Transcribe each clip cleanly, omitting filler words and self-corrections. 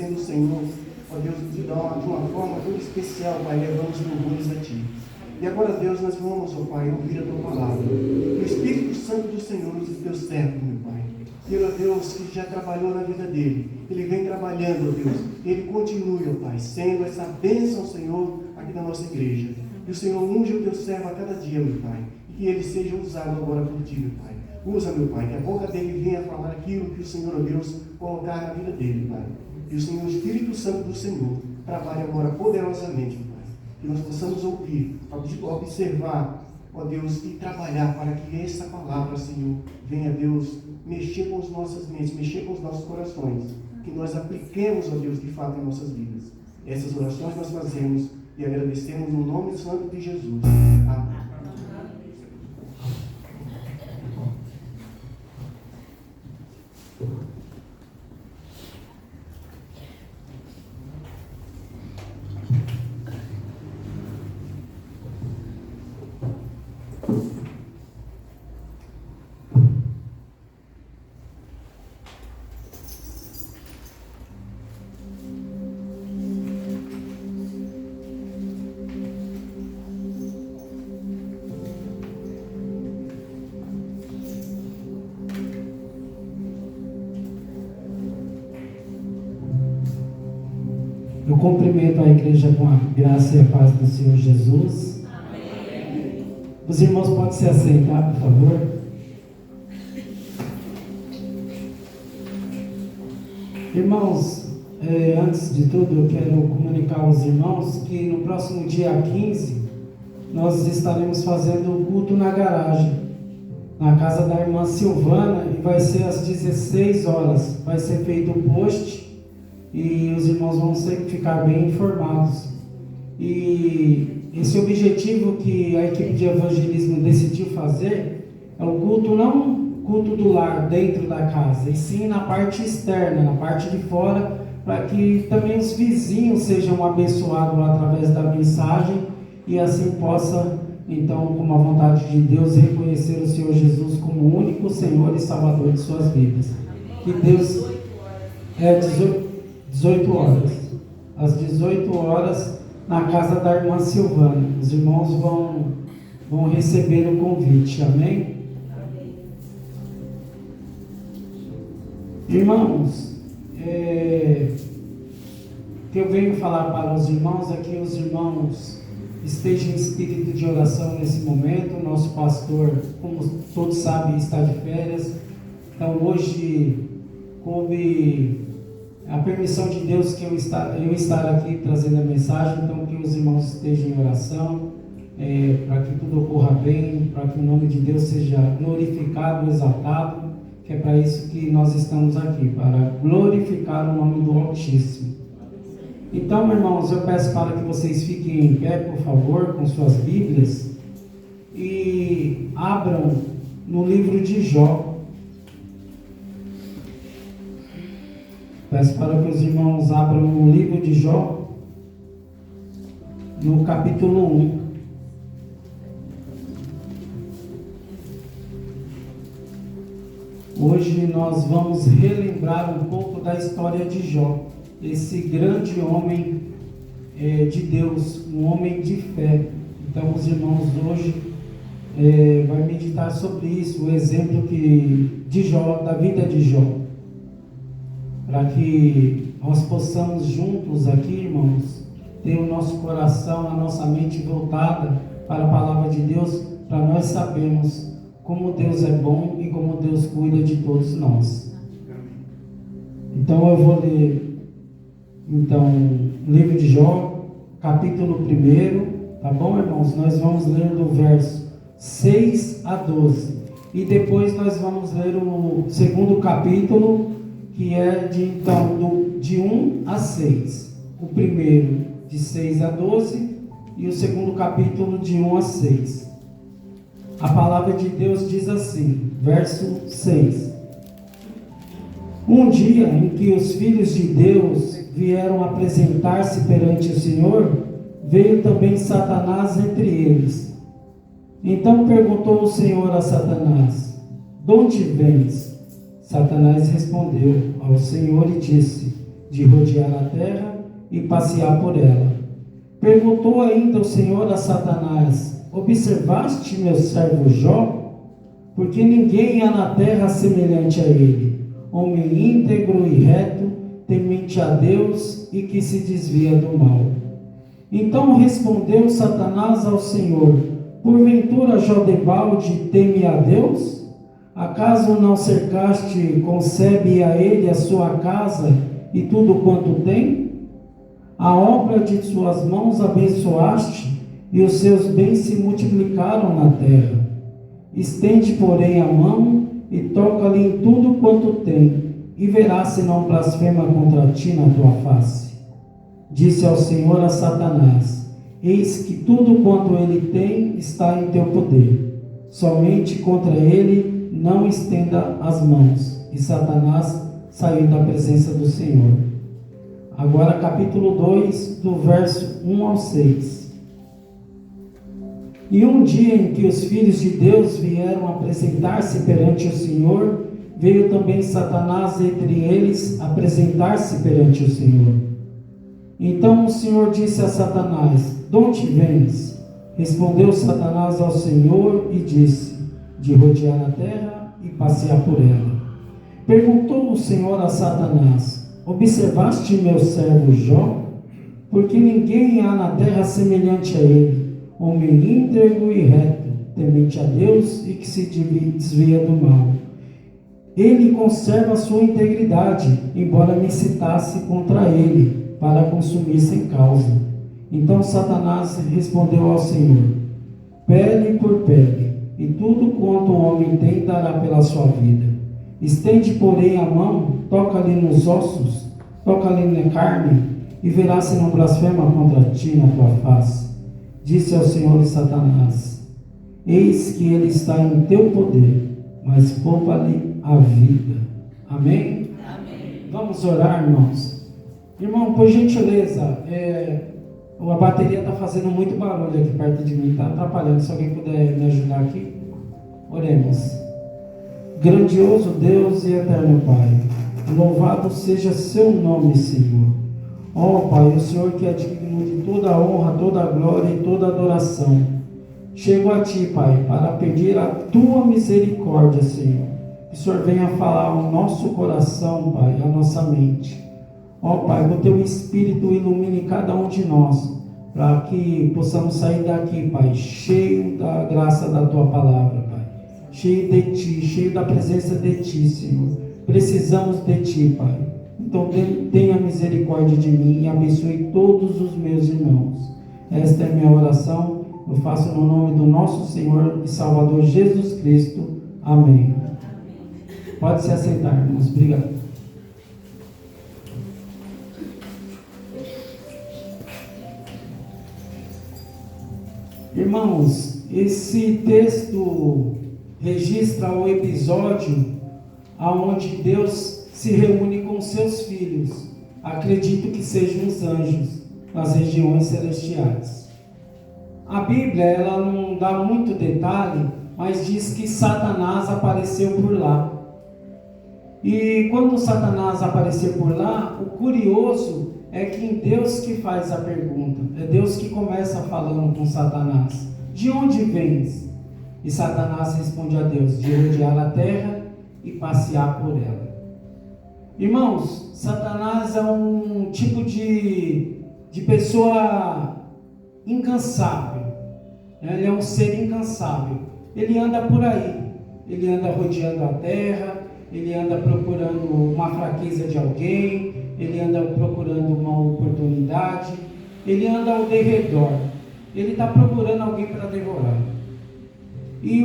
agradecendo o Senhor, ó Deus, de uma forma toda especial, Pai, levamos louvores a Ti. E agora, Deus, nós vamos, ó Pai, ouvir a Tua palavra. Que o Espírito Santo do Senhor use Teu servo, meu Pai. Ele, ó Deus, que já trabalhou na vida dele, ele vem trabalhando, ó Deus, ele continue, ó Pai, sendo essa bênção, Senhor, aqui na nossa igreja. Que o Senhor unja o Teu servo a cada dia, meu Pai, e que ele seja usado agora por Ti, meu Pai. Usa, meu Pai, que a boca dele venha falar aquilo que o Senhor, ó Deus, colocar na vida dele, Pai. E o Senhor, o Espírito Santo do Senhor, trabalhe agora poderosamente, meu Pai. Que nós possamos ouvir, observar, ó Deus, e trabalhar para que essa palavra, Senhor, venha, Deus, mexer com as nossas mentes, mexer com os nossos corações. Que nós apliquemos, ó Deus, de fato em nossas vidas. Essas orações nós fazemos e agradecemos no nome santo de Jesus. Amém. Eu cumprimento a igreja com a graça e a paz do Senhor Jesus. Amém. Os irmãos podem se assentar, por favor. Irmãos, antes de tudo, eu quero comunicar aos irmãos que no próximo dia 15, nós estaremos fazendo o culto na garagem, na casa da irmã Silvana, e vai ser às 16 horas. Vai ser feito o post e os irmãos vão sempre ficar bem informados. E esse objetivo que a equipe de evangelismo decidiu fazer é o culto, não culto do lar dentro da casa, e sim na parte externa, na parte de fora, para que também os vizinhos sejam abençoados através da mensagem e assim possa, então, com a vontade de Deus, reconhecer o Senhor Jesus como o único Senhor e Salvador de suas vidas. Que Deus... 18 horas. Às 18 horas, na casa da irmã Silvana. Os irmãos vão receber o convite. Amém? Irmãos, que eu venho falar para os irmãos é que os irmãos estejam em espírito de oração nesse momento. O nosso pastor, como todos sabem, está de férias. Então hoje coube a permissão de Deus que eu estar aqui trazendo a mensagem. Então que os irmãos estejam em oração, para que tudo ocorra bem, para que o nome de Deus seja glorificado, exaltado, que é para isso que nós estamos aqui, para glorificar o nome do Altíssimo. Então, irmãos, eu peço para que vocês fiquem em pé, por favor, com suas Bíblias, e abram no livro de Jó. Peço para que os irmãos abram no livro de Jó, no capítulo 1. Hoje nós vamos relembrar um pouco da história de Jó, esse grande homem de Deus, um homem de fé. Então os irmãos hoje vão meditar sobre isso, o exemplo de Jó, da vida de Jó, para que nós possamos juntos aqui, irmãos, ter o nosso coração, a nossa mente voltada para a palavra de Deus, para nós sabermos como Deus é bom e como Deus cuida de todos nós. Então eu vou ler o livro de Jó, capítulo 1, tá bom, irmãos? Nós vamos ler do verso 6 a 12 e depois nós vamos ler o segundo capítulo, que é de 1 a 6. O primeiro de 6 a 12 e o segundo capítulo de 1 a 6. A palavra de Deus diz assim, verso 6. Um dia em que os filhos de Deus vieram apresentar-se perante o Senhor, veio também Satanás entre eles. Então perguntou o Senhor a Satanás: de onde vens? Satanás respondeu ao Senhor e disse: de rodear a terra e passear por ela. Perguntou ainda o Senhor a Satanás: observaste meu servo Jó? Porque ninguém há na terra semelhante a ele, homem íntegro e reto, temente a Deus e que se desvia do mal. Então respondeu Satanás ao Senhor: porventura Jó debalde teme a Deus? Acaso não cercaste, concebe a ele a sua casa e tudo quanto tem? A obra de suas mãos abençoaste, e os seus bens se multiplicaram na terra. Estende, porém, a mão e toca-lhe em tudo quanto tem, e verás se não blasfema contra ti na tua face. Disse ao Senhor a Satanás: eis que tudo quanto ele tem está em teu poder, somente contra ele não estenda as mãos. E Satanás saiu da presença do Senhor. Agora capítulo 2, do verso 1 ao 6. E um dia em que os filhos de Deus vieram apresentar-se perante o Senhor, veio também Satanás entre eles apresentar-se perante o Senhor. Então o Senhor disse a Satanás: de onde vens? Respondeu Satanás ao Senhor e disse: de rodear a terra e passear por ela. Perguntou o Senhor a Satanás: observaste meu servo Jó? Porque ninguém há na terra semelhante a ele, homem íntegro e reto, temente a Deus e que se desvia do mal. Ele conserva a sua integridade, embora me citasse contra ele, para consumir sem causa. Então Satanás respondeu ao Senhor: pele por pele, e tudo quanto o homem tem dará pela sua vida. Estende, porém, a mão, toca-lhe nos ossos, toca-lhe na carne, e verás se não blasfema contra ti na tua face. Disse ao Senhor Satanás: eis que ele está em teu poder, mas poupa-lhe a vida. Amém? Amém. Vamos orar, irmãos. Irmão, por gentileza, a bateria está fazendo muito barulho aqui perto de mim, está atrapalhando. Se alguém puder me ajudar aqui, oremos. Grandioso Deus e eterno Pai, louvado seja seu nome, Senhor. Ó Pai, o Senhor que é digno de toda a honra, toda a glória e toda a adoração. Chego a Ti, Pai, para pedir a Tua misericórdia, Senhor. Que o Senhor venha falar ao nosso coração, Pai, à nossa mente. Ó Pai, que o Teu Espírito ilumine cada um de nós, para que possamos sair daqui, Pai, cheio da graça da Tua palavra, Pai. Cheio de Ti, cheio da presença de Ti, Senhor. Precisamos de Ti, Pai. Então tenha misericórdia de mim e abençoe todos os meus irmãos. Esta é a minha oração. Eu faço no nome do nosso Senhor e Salvador Jesus Cristo. Amém. Pode se assentar, irmãos. Obrigado. Irmãos, esse texto registra o episódio onde Deus se reúne com seus filhos. Acredito que sejam os anjos, nas regiões celestiais. A Bíblia, ela não dá muito detalhe, mas diz que Satanás apareceu por lá. E quando Satanás apareceu por lá, o curioso é que em Deus que faz a pergunta. É Deus que começa falando com Satanás: de onde vens? E Satanás responde a Deus: de rodear a terra e passear por ela. Irmãos, Satanás é um tipo de pessoa incansável. Ele é um ser incansável. Ele anda por aí. Ele anda rodeando a terra. Ele anda procurando uma fraqueza de alguém. Ele anda procurando uma oportunidade. Ele anda ao derredor. Ele está procurando alguém para devorar. E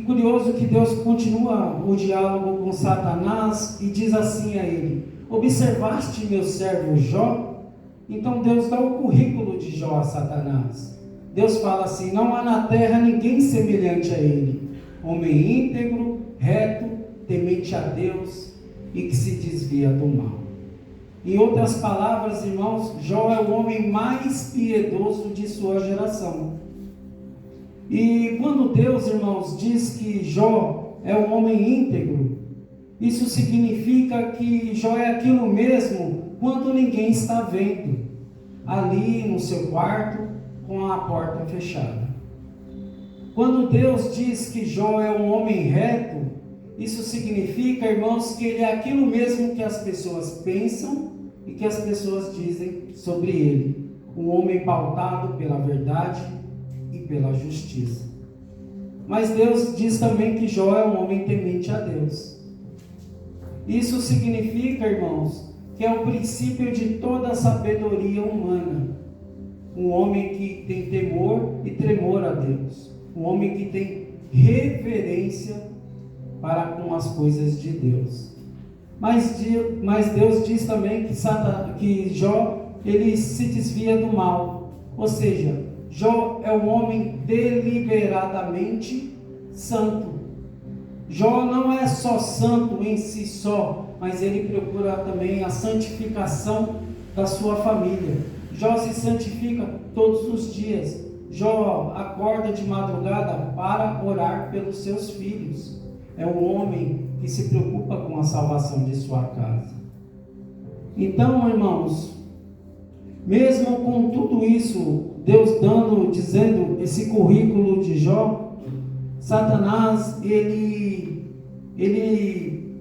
curioso que Deus continua o diálogo com Satanás e diz assim a ele: observaste meu servo Jó? Então Deus dá o currículo de Jó a Satanás. Deus fala assim: não há na terra ninguém semelhante a ele, homem íntegro, reto, temente a Deus e que se desvia do mal. Em outras palavras, irmãos, Jó é o homem mais piedoso de sua geração. E quando Deus, irmãos, diz que Jó é um homem íntegro, isso significa que Jó é aquilo mesmo quando ninguém está vendo, ali no seu quarto, com a porta fechada. Quando Deus diz que Jó é um homem reto, isso significa, irmãos, que ele é aquilo mesmo que as pessoas pensam e que as pessoas dizem sobre ele. Um homem pautado pela verdade e pela justiça. Mas Deus diz também que Jó é um homem temente a Deus. Isso significa, irmãos, que é o princípio de toda a sabedoria humana. Um homem que tem temor e tremor a Deus. Um homem que tem reverência para com as coisas de Deus. Mas Deus diz também que Jó, ele se desvia do mal. Ou seja, Jó é um homem deliberadamente santo. Jó não é só santo em si só, mas ele procura também a santificação da sua família. Jó se santifica todos os dias. Jó acorda de madrugada para orar pelos seus filhos. É um homem que se preocupa com a salvação de sua casa. Então, irmãos, mesmo com tudo isso, Deus dizendo esse currículo de Jó, Satanás, ele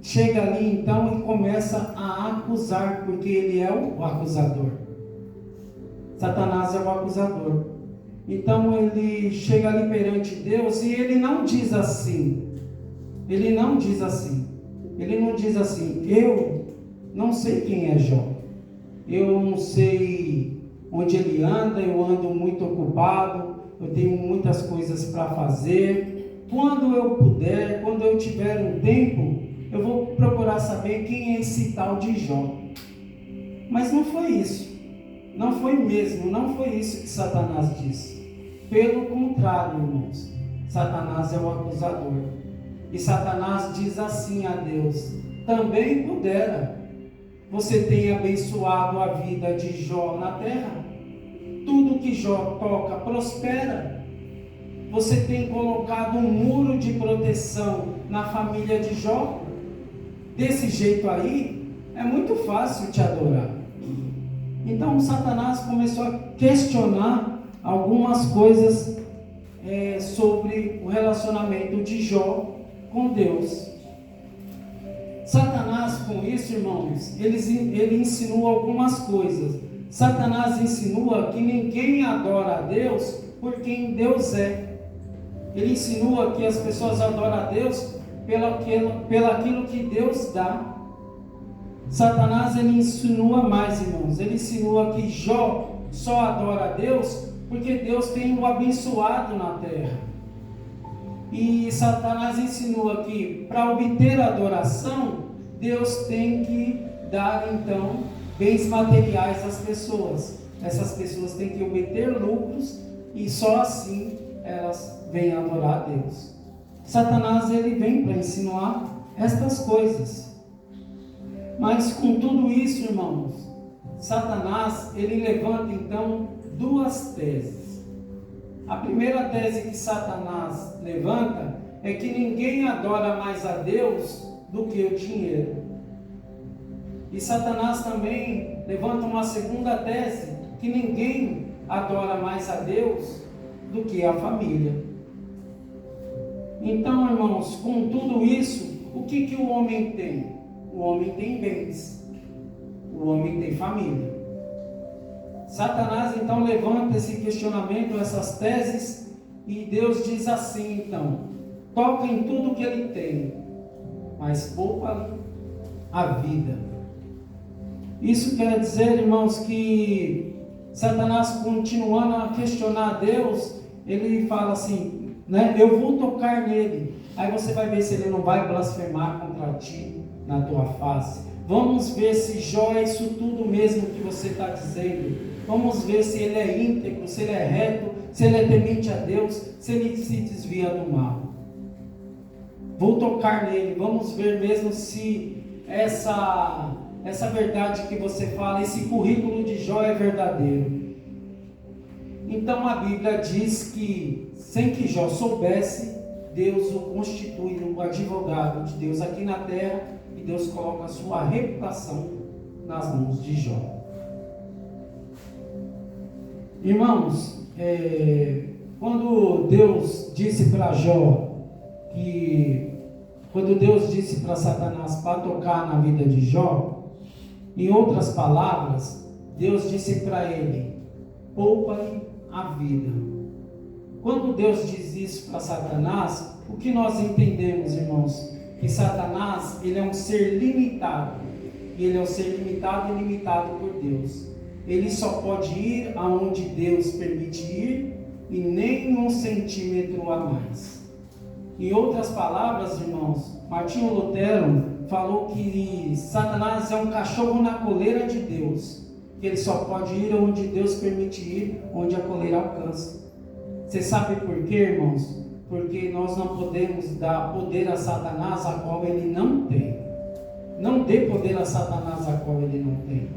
chega ali então e começa a acusar, porque ele é o acusador. Satanás é o acusador. Então ele chega ali perante Deus e ele não diz assim. Ele não diz assim, eu não sei quem é Jó, eu não sei onde ele anda, eu ando muito ocupado, eu tenho muitas coisas para fazer. Quando eu puder, quando eu tiver um tempo, eu vou procurar saber quem é esse tal de Jó. Mas não foi isso, não foi mesmo, não foi isso que Satanás disse. Pelo contrário, irmãos, Satanás é o acusador. E Satanás diz assim a Deus: também pudera você ter abençoado a vida de Jó na terra. Tudo que Jó toca prospera. Você tem colocado um muro de proteção na família de Jó. Desse jeito aí, é muito fácil te adorar. Então Satanás começou a questionar algumas coisas sobre o relacionamento de Jó com Deus. Satanás, com isso, irmãos, ele insinua algumas coisas. Satanás insinua que ninguém adora a Deus por quem Deus é. Ele insinua que as pessoas adoram a Deus pelaquilo que Deus dá. Satanás, ele insinua mais, irmãos. Ele insinua que Jó só adora a Deus porque Deus tem o abençoado na terra. E Satanás insinua que para obter a adoração, Deus tem que dar então bens materiais às pessoas. Essas pessoas têm que obter lucros e só assim elas vêm adorar a Deus. Satanás, ele vem para insinuar estas coisas. Mas com tudo isso, irmãos, Satanás, ele levanta então duas teses. A primeira tese que Satanás levanta é que ninguém adora mais a Deus do que o dinheiro. E Satanás também levanta uma segunda tese, que ninguém adora mais a Deus do que a família. Então, irmãos, com tudo isso, o que o homem tem? O homem tem bens, o homem tem família. Satanás então levanta esse questionamento, essas teses, e Deus diz assim então: toca em tudo que ele tem, mas poupa-lhe a vida. Isso quer dizer, irmãos, que Satanás, continuando a questionar Deus, ele fala assim, né? Eu vou tocar nele, aí você vai ver se ele não vai blasfemar contra ti na tua face. Vamos ver se Jó é isso tudo mesmo que você está dizendo. Vamos ver se ele é íntegro, se ele é reto, se ele é temente a Deus, se ele se desvia do mal. Vou tocar nele, vamos ver mesmo se essa verdade que você fala, esse currículo de Jó é verdadeiro. Então a Bíblia diz que, sem que Jó soubesse, Deus o constitui um advogado de Deus aqui na terra, e Deus coloca a sua reputação nas mãos de Jó. Irmãos, quando Deus disse para Jó quando Deus disse para Satanás para tocar na vida de Jó, em outras palavras, Deus disse para ele: poupa-lhe a vida. Quando Deus diz isso para Satanás, o que nós entendemos, irmãos? Que Satanás, ele é um ser limitado. E ele é um ser limitado e limitado por Deus. Ele só pode ir aonde Deus permite ir e nem 1 centímetro a mais. Em outras palavras, irmãos, Martinho Lutero falou que Satanás é um cachorro na coleira de Deus, que ele só pode ir onde Deus permite ir, onde a coleira alcança. Você sabe por quê, irmãos? Porque nós não podemos dar poder a Satanás a qual ele não tem. Não dê poder a Satanás a qual ele não tem.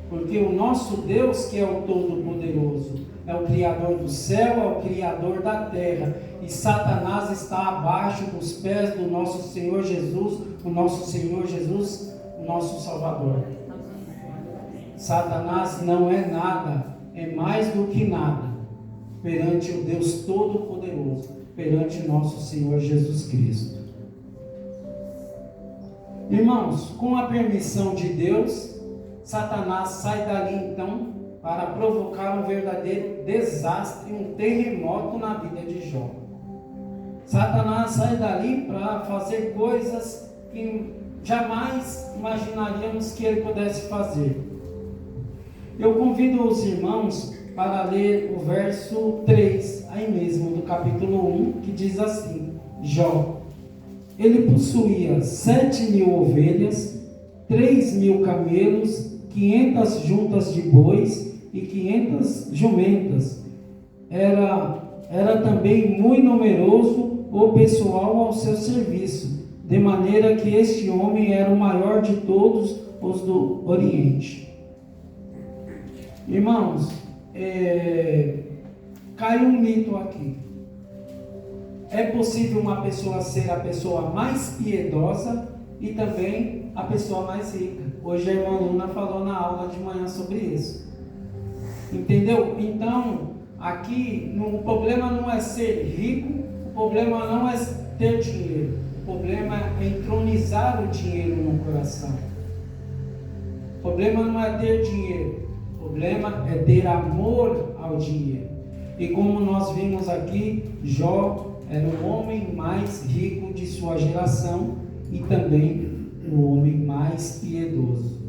Porque o nosso Deus, que é o Todo-Poderoso, é o Criador do céu, é o Criador da terra. E Satanás está abaixo dos pés do nosso Senhor Jesus, o nosso Senhor Jesus, o nosso Salvador. Satanás não é nada, é mais do que nada, perante o Deus Todo-Poderoso, perante o nosso Senhor Jesus Cristo. Irmãos, com a permissão de Deus, Satanás sai dali então para provocar um verdadeiro desastre, um terremoto na vida de Jó. Satanás sai dali para fazer coisas que jamais imaginaríamos que ele pudesse fazer. Eu convido os irmãos para ler o verso 3, aí mesmo, do capítulo 1, que diz assim: Jó, ele possuía 7.000 ovelhas, 3.000 camelos, 500 juntas de bois e 500 jumentas. Era também muito numeroso o pessoal ao seu serviço, de maneira que este homem era o maior de todos os do Oriente. Irmãos, cai um mito aqui. É possível uma pessoa ser a pessoa mais piedosa e também a pessoa mais rica. Hoje a irmã Luna falou na aula de manhã sobre isso. Entendeu? Então, aqui, o problema não é ser rico, o problema não é ter dinheiro. O problema é entronizar o dinheiro no coração. O problema não é ter dinheiro, o problema é ter amor ao dinheiro. E como nós vimos aqui, Jó era o homem mais rico de sua geração e também o homem mais piedoso.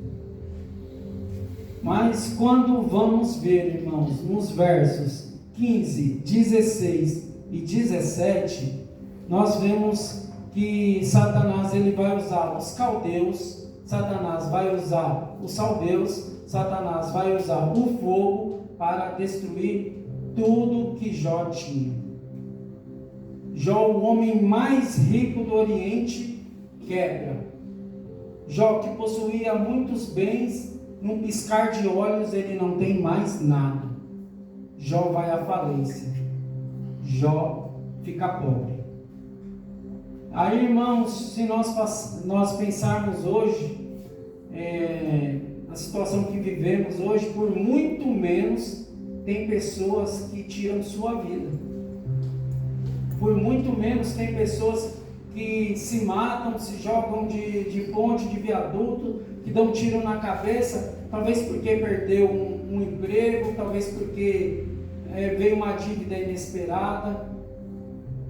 Mas quando vamos ver, irmãos, nos versos 15, 16 e 17, nós vemos que Satanás ele vai usar os caldeus, Satanás vai usar os saldeus, Satanás vai usar o fogo para destruir tudo que Jó tinha. Jó, o homem mais rico do Oriente, quebra. Jó, que possuía muitos bens, num piscar de olhos ele não tem mais nada. Jó vai à falência. Jó fica pobre. Aí, irmãos, se nós pensarmos hoje, a situação que vivemos hoje, por muito menos, tem pessoas que tiram sua vida. Por muito menos tem pessoas que se matam, se jogam de ponte, de viaduto, que dão tiro na cabeça, talvez porque perdeu um emprego, talvez porque veio uma dívida inesperada.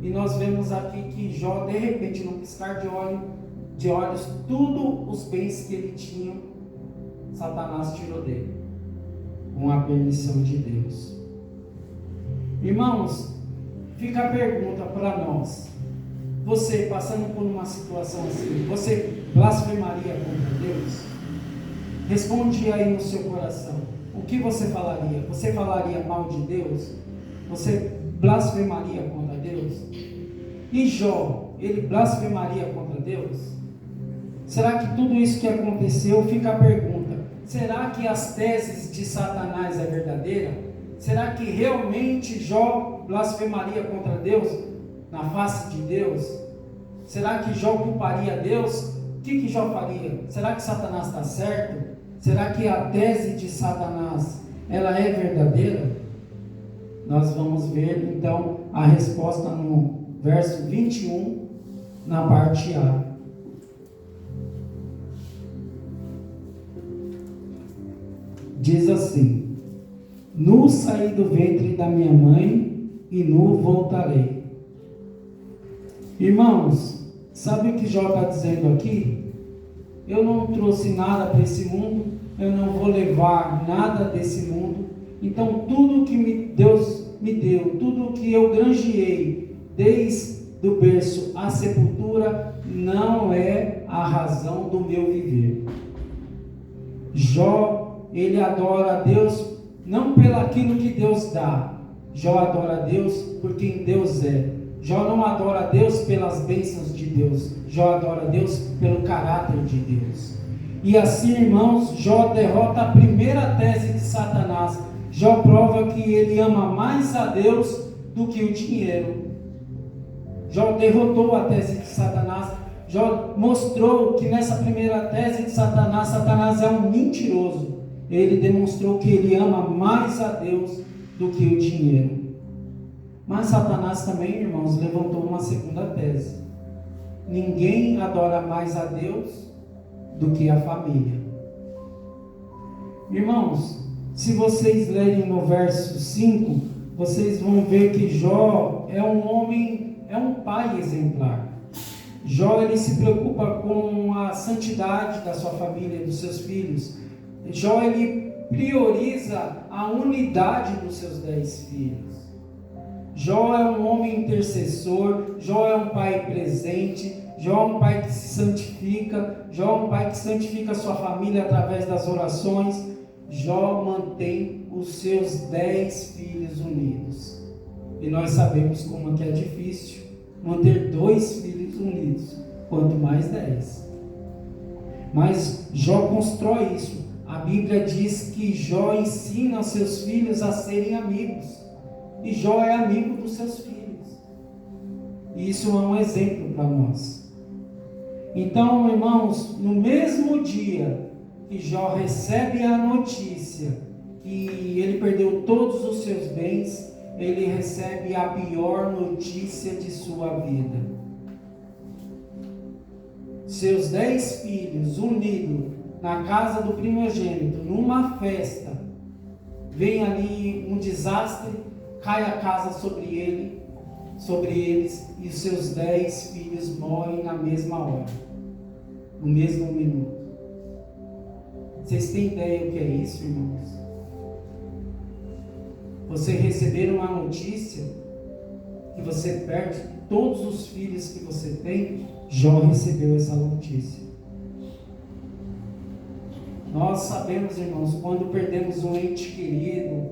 E nós vemos aqui que Jó, de repente, num piscar de olhos, tudo os bens que ele tinha, Satanás tirou dele, com a permissão de Deus. Irmãos, fica a pergunta para nós: você passando por uma situação assim, você blasfemaria contra Deus? Responde aí no seu coração. O que você falaria? Você falaria mal de Deus? Você blasfemaria contra Deus? E Jó, ele blasfemaria contra Deus? Será que tudo isso que aconteceu, fica a pergunta: será que as teses de Satanás é verdadeira? Será que realmente Jó blasfemaria contra Deus na face de Deus? Será que Jó culparia Deus? O que Jó faria? Será que Satanás está certo? Será que a tese de Satanás, ela é verdadeira? Nós vamos ver então a resposta no verso 21, na parte A. Diz assim: nu saí do ventre da minha mãe e nu voltarei. Irmãos, sabe o que Jó está dizendo aqui? Eu não trouxe nada para esse mundo, eu não vou levar nada desse mundo, então tudo que Deus me deu, tudo que eu granjeei, desde o berço à sepultura, não é a razão do meu viver. Jó, ele adora a Deus não pelo aquilo que Deus dá. Jó adora a Deus por quem Deus é. Jó não adora a Deus pelas bênçãos de Deus. Jó adora a Deus pelo caráter de Deus. E assim, irmãos, Jó derrota a primeira tese de Satanás. Jó prova que ele ama mais a Deus do que o dinheiro. Jó derrotou a tese de Satanás. Jó mostrou que nessa primeira tese de Satanás, Satanás é um mentiroso. Ele demonstrou que ele ama mais a Deus do que o dinheiro. Mas Satanás também, irmãos, levantou uma segunda tese. Ninguém adora mais a Deus do que a família. Irmãos, se vocês lerem no verso 5, vocês vão ver que Jó é um homem, é um pai exemplar. Jó, ele se preocupa com a santidade da sua família, dos seus filhos. Jó, ele prioriza a unidade dos seus 10 filhos. Jó é um homem intercessor, Jó é um pai presente, Jó é um pai que se santifica, Jó é um pai que santifica a sua família através das orações. Jó mantém os seus 10 filhos unidos. E nós sabemos como que é difícil manter 2 filhos unidos, quanto mais 10. Mas Jó constrói isso. A Bíblia diz que Jó ensina os seus filhos a serem amigos. E Jó é amigo dos seus filhos. E isso é um exemplo para nós. Então, irmãos, no mesmo dia que Jó recebe a notícia que ele perdeu todos os seus bens, ele recebe a pior notícia de sua vida. Seus 10 filhos unidos na casa do primogênito, numa festa, vem ali um desastre, cai a casa sobre eles, e os seus 10 filhos morrem na mesma hora, no mesmo minuto. Vocês têm ideia do que é isso, irmãos? Você receber uma notícia que você perde todos os filhos que você tem. Jó recebeu essa notícia. Nós sabemos, irmãos, quando perdemos um ente querido,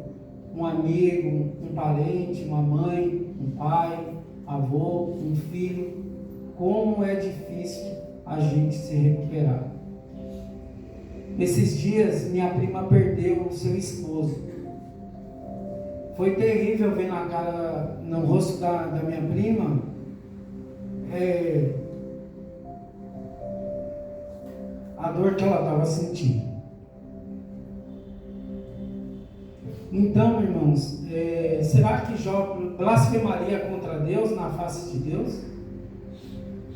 um amigo, um parente, uma mãe, um pai, avô, um filho, como é difícil a gente se recuperar. Esses dias, minha prima perdeu o seu esposo. Foi terrível ver na cara, no rosto da minha prima, a dor que ela estava sentindo. Então, irmãos, será que Jó blasfemaria contra Deus na face de Deus?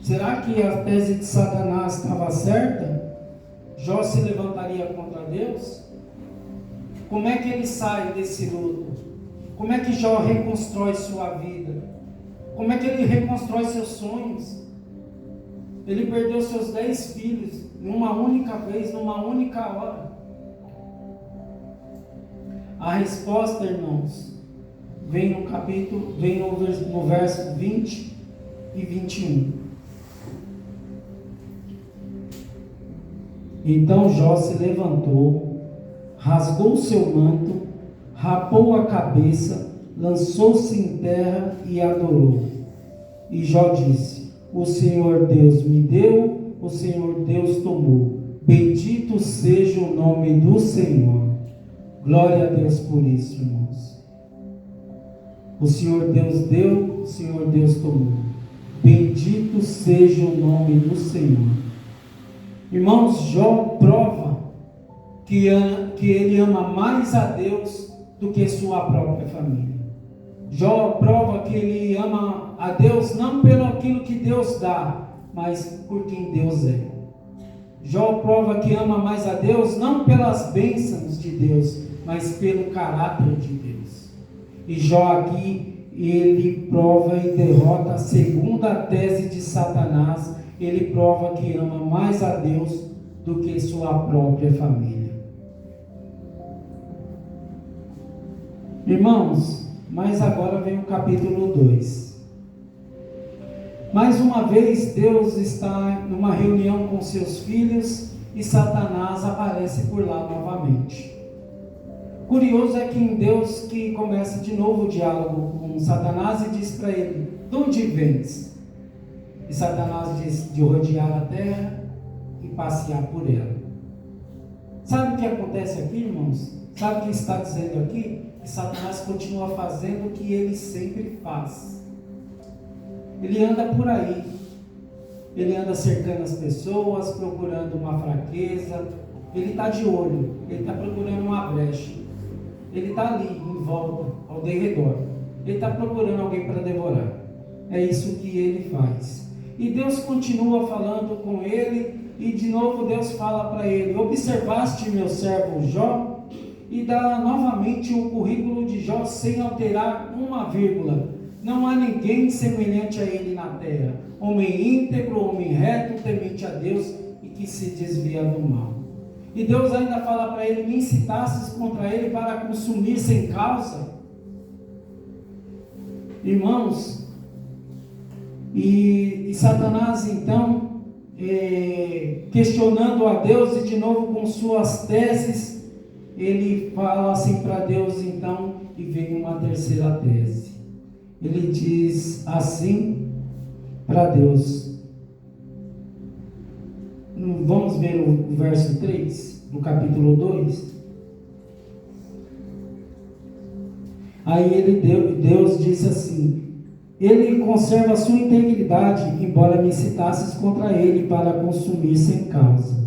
Será que a tese de Satanás estava certa? Jó se levantaria contra Deus? Como é que ele sai desse luto? Como é que Jó reconstrói sua vida? Como é que ele reconstrói seus sonhos? Ele perdeu seus 10 filhos numa única vez, numa única hora. A resposta, irmãos, vem no verso 20 e 21. Então Jó se levantou, rasgou seu manto, rapou a cabeça, lançou-se em terra e adorou. E Jó disse: o Senhor Deus me deu, o Senhor Deus tomou. Bendito seja o nome do Senhor. Glória a Deus por isso, irmãos. O Senhor Deus deu, o Senhor Deus tomou. Bendito seja o nome do Senhor. Irmãos, Jó prova que ele ama mais a Deus do que sua própria família. Jó prova que ele ama a Deus não pelo aquilo que Deus dá, mas por quem Deus é. Jó prova que ama mais a Deus não pelas bênçãos de Deus, mas pelo caráter de Deus. E Jó aqui, ele prova e derrota a segunda tese de Satanás. Ele prova que ama mais a Deus do que sua própria família. Irmãos, mas agora vem o capítulo 2. Mais uma vez, Deus está numa reunião com seus filhos e Satanás aparece por lá novamente. Curioso é que em Deus que começa de novo o diálogo com Satanás e diz para ele: de onde vens? E Satanás diz: de rodear a terra e passear por ela. Sabe o que acontece aqui, irmãos? Sabe o que está dizendo aqui? Que Satanás continua fazendo o que ele sempre faz. Ele anda por aí, ele anda cercando as pessoas, procurando uma fraqueza, ele está de olho, ele está procurando uma brecha, ele está ali, em volta, ao derredor, ele está procurando alguém para devorar. É isso que ele faz. E Deus continua falando com ele, e de novo Deus fala para ele: observaste meu servo Jó? E dá novamente o currículo de Jó sem alterar uma vírgula. Não há ninguém semelhante a ele na terra, homem íntegro, homem reto, temente a Deus e que se desvia do mal. E Deus ainda fala para ele: me incitasses contra ele para consumir sem causa. Irmãos, e Satanás então, questionando a Deus e de novo com suas teses, ele fala assim para Deus então, e vem uma terceira tese. Ele diz assim para Deus. Vamos ver o verso 3, no capítulo 2. Aí Deus disse assim: ele conserva a sua integridade, embora me incitasses contra ele para consumir sem causa.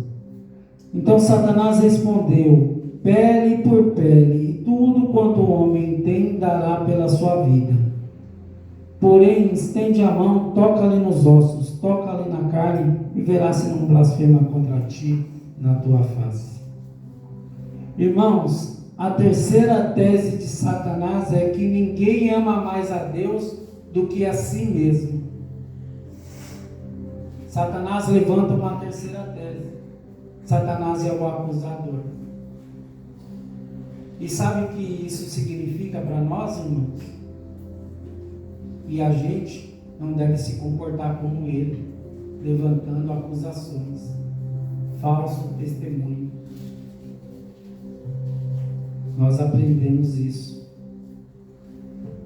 Então Satanás respondeu: pele por pele, e tudo quanto o homem tem dará pela sua vida. Porém, estende a mão, toca-lhe nos ossos, toca-lhe na carne, e verás se não blasfema contra ti na tua face. Irmãos, a terceira tese de Satanás é que ninguém ama mais a Deus do que a si mesmo. Satanás levanta uma terceira tese. Satanás é o acusador. E sabe o que isso significa para nós, irmãos? E a gente não deve se comportar como ele, levantando acusações, falso testemunho. Nós aprendemos isso.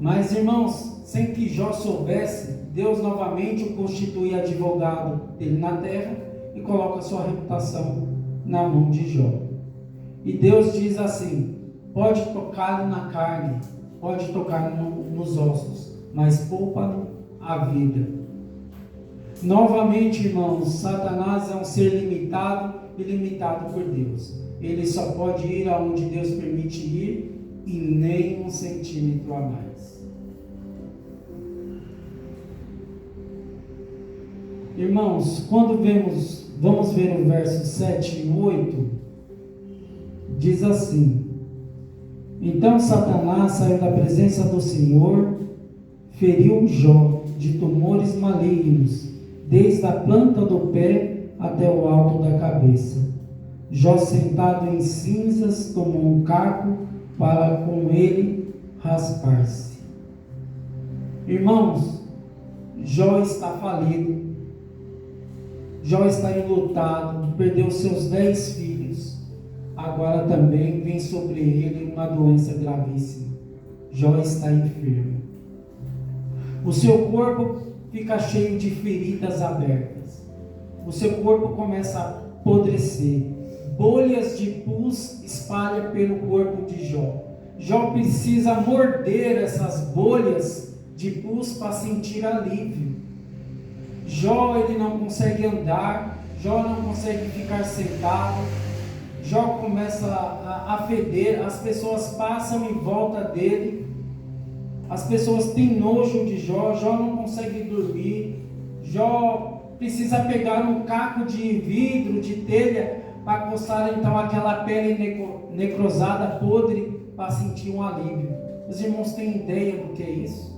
Mas, irmãos, sem que Jó soubesse, Deus novamente o constitui advogado dele na terra e coloca sua reputação na mão de Jó. E Deus diz assim: pode tocar-lhe na carne, pode tocar nos ossos, mas poupa-lhe a vida. Novamente, irmãos, Satanás é um ser limitado e limitado por Deus. Ele só pode ir aonde Deus permite ir e nem 1 centímetro a mais. Irmãos, quando vamos ver o verso 7 e 8, diz assim: então Satanás saiu da presença do Senhor, feriu Jó de tumores malignos, desde a planta do pé até o alto da cabeça. Jó, sentado em cinzas, tomou um caco para com ele raspar-se. Irmãos, Jó está falido. Jó está enlutado, perdeu seus 10 filhos. Agora também vem sobre ele uma doença gravíssima. Jó está enfermo. O seu corpo fica cheio de feridas abertas. O seu corpo começa a apodrecer. Bolhas de pus espalham pelo corpo de Jó. Jó precisa morder essas bolhas de pus para sentir alívio. Jó, ele não consegue andar. Jó não consegue ficar sentado. Jó começa a feder, as pessoas passam em volta dele, as pessoas têm nojo de Jó, Jó não consegue dormir, Jó precisa pegar um caco de vidro, de telha, para coçar então aquela pele necrosada, podre, para sentir um alívio. Os irmãos têm ideia do que é isso?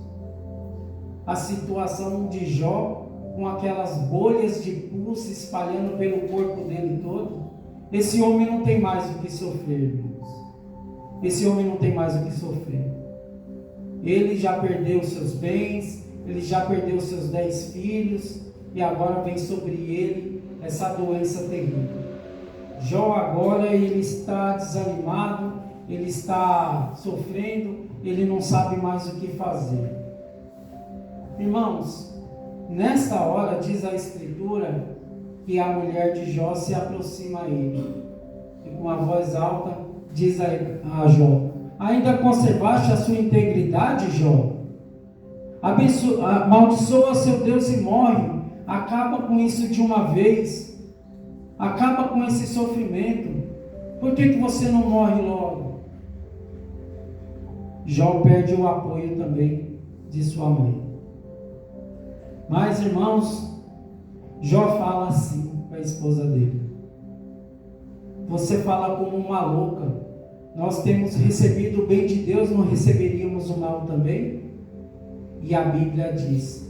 A situação de Jó, com aquelas bolhas de pus se espalhando pelo corpo dele todo. Esse homem não tem mais o que sofrer, irmãos. Esse homem não tem mais o que sofrer. Ele já perdeu seus bens, ele já perdeu seus 10 filhos, e agora vem sobre ele essa doença terrível. Jó agora ele está desanimado, ele está sofrendo, ele não sabe mais o que fazer. Irmãos, nesta hora diz a Escritura que a mulher de Jó se aproxima a ele, e com a voz alta diz a Jó: ainda conservaste a sua integridade, Jó? Amaldiçoa seu Deus e morre. Acaba com isso de uma vez. Acaba com esse sofrimento. Por que você não morre logo? Jó perde o apoio também de sua mãe. Mas, irmãos, Jó fala assim para a esposa dele: você fala como uma louca. Nós temos recebido o bem de Deus, não receberíamos o mal também? E a Bíblia diz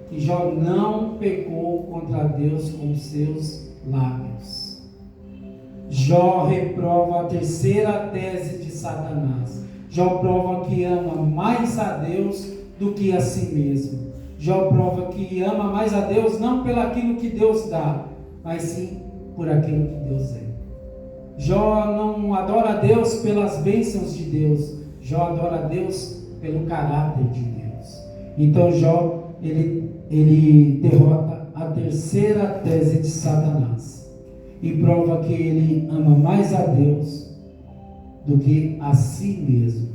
que Jó não pecou contra Deus com seus lábios. Jó reprova a terceira tese de Satanás. Jó prova que ama mais a Deus do que a si mesmo. Jó prova que ama mais a Deus não pelo aquilo que Deus dá, mas sim por aquilo que Deus é. Jó não adora a Deus pelas bênçãos de Deus. Jó adora a Deus pelo caráter de Deus. Então Jó, ele derrota a terceira tese de Satanás e prova que ele ama mais a Deus do que a si mesmo.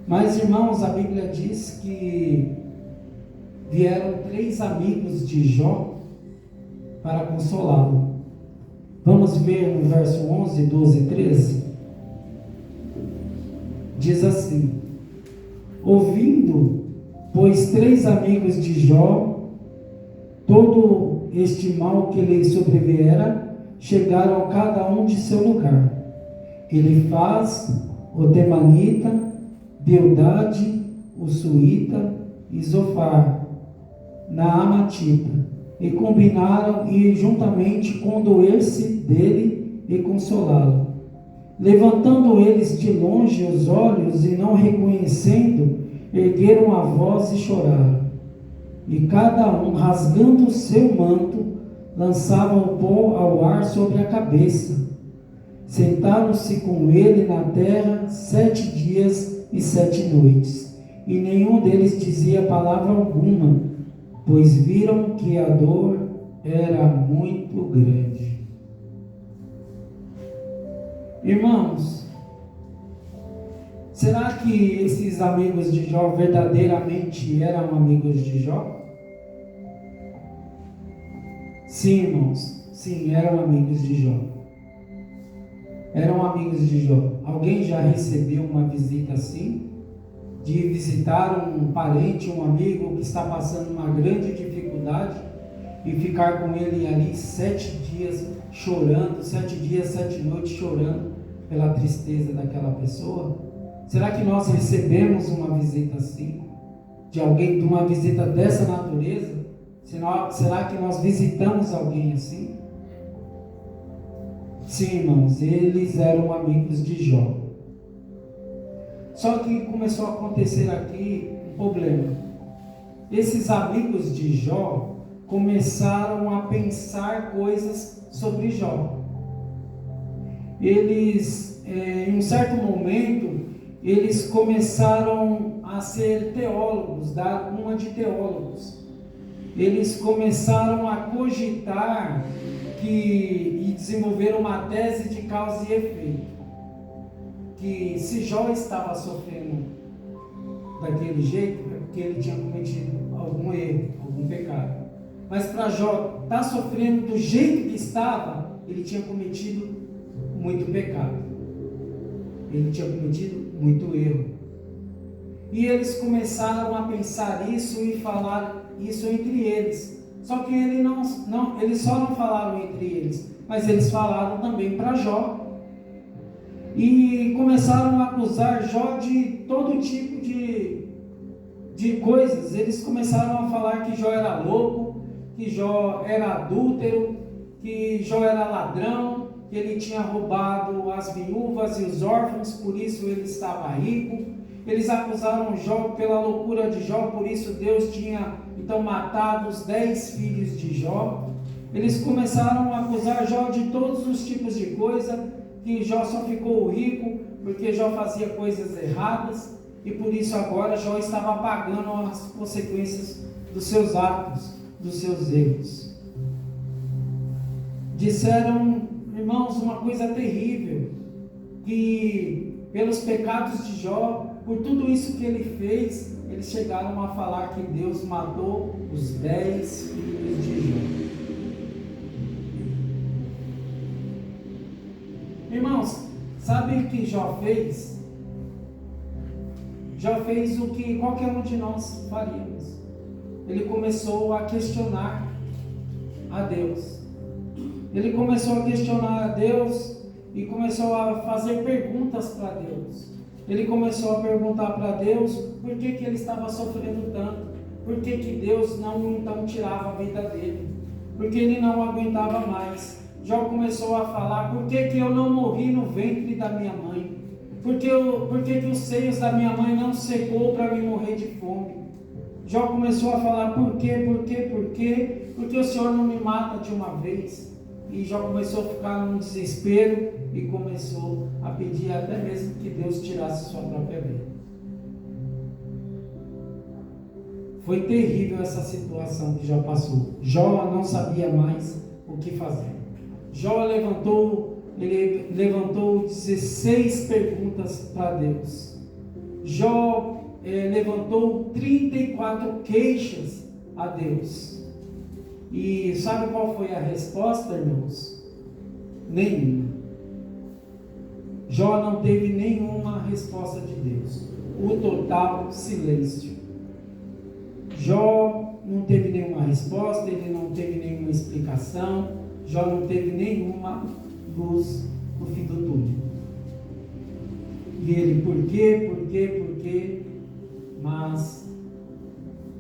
Mas, irmãos, a Bíblia diz que vieram 3 amigos de Jó para consolá-lo. Vamos ver no verso 11, 12 e 13. Diz assim: ouvindo, pois, 3 amigos de Jó todo este mal que lhe sobreviera, chegaram cada um de seu lugar. Elifaz, o temanita, Bildade, o suíta, e Zofar, Naamatita, e combinaram ir juntamente condoer-se dele e consolá-lo. Levantando eles de longe os olhos e não reconhecendo, ergueram a voz e choraram. E cada um, rasgando o seu manto, lançava o pó ao ar sobre a cabeça. Sentaram-se com ele na terra 7 dias e 7 noites, e nenhum deles dizia palavra alguma, pois viram que a dor era muito grande. Irmãos, será que esses amigos de Jó verdadeiramente eram amigos de Jó? Sim, irmãos, sim, eram amigos de Jó. Eram amigos de Jó. Alguém já recebeu uma visita assim? De visitar um parente, um amigo que está passando uma grande dificuldade e ficar com ele ali 7 dias chorando, 7 dias, 7 noites chorando pela tristeza daquela pessoa? Será que nós recebemos uma visita assim? De alguém, de uma visita dessa natureza? Será que nós visitamos alguém assim? Sim, irmãos, eles eram amigos de Jó. Só que começou a acontecer aqui um problema. Esses amigos de Jó começaram a pensar coisas sobre Jó. Eles, em um certo momento, eles começaram a ser teólogos, dar uma de teólogos. Eles começaram a cogitar e desenvolver uma tese de causa e efeito. Que se Jó estava sofrendo daquele jeito, é porque ele tinha cometido algum erro, algum pecado. Mas para Jó estar sofrendo do jeito que estava, ele tinha cometido muito pecado. Ele tinha cometido muito erro. E eles começaram a pensar isso e falar isso entre eles. Só que eles só não falaram entre eles, mas eles falaram também para Jó. E começaram a acusar Jó de todo tipo de coisas. Eles começaram a falar que Jó era louco, que Jó era adúltero, que Jó era ladrão, que ele tinha roubado as viúvas e os órfãos, por isso ele estava rico. Eles acusaram Jó pela loucura de Jó, por isso Deus tinha então matado os 10 filhos de Jó. Eles começaram a acusar Jó de todos os tipos de coisa, que Jó só ficou rico porque Jó fazia coisas erradas, e por isso agora Jó estava pagando as consequências dos seus atos, dos seus erros. Disseram, irmãos, uma coisa terrível, que pelos pecados de Jó, por tudo isso que ele fez, eles chegaram a falar que Deus matou os 10 filhos de Jó. Irmãos, sabe o que Jó fez? Jó fez o que qualquer um de nós faríamos. Ele começou a questionar a Deus. Ele começou a questionar a Deus e começou a fazer perguntas para Deus. Ele começou a perguntar para Deus por que ele estava sofrendo tanto, por que Deus não então tirava a vida dele, porque ele não aguentava mais. Jó começou a falar, por que eu não morri no ventre da minha mãe? Por que os seios da minha mãe não secou para me morrer de fome? Jó começou a falar, por quê? Porque o Senhor não me mata de uma vez? E Jó começou a ficar num desespero e começou a pedir até mesmo que Deus tirasse sua própria vida. Foi terrível essa situação que Jó passou. Jó não sabia mais o que fazer. Jó levantou 16 perguntas para Deus. Jó levantou 34 queixas a Deus. E sabe qual foi a resposta, irmãos? Nenhuma. Jó não teve nenhuma resposta de Deus. O total silêncio. Jó não teve nenhuma resposta, ele não teve nenhuma explicação. Jó não teve nenhuma luz no fim do túnel. E ele, por quê? Mas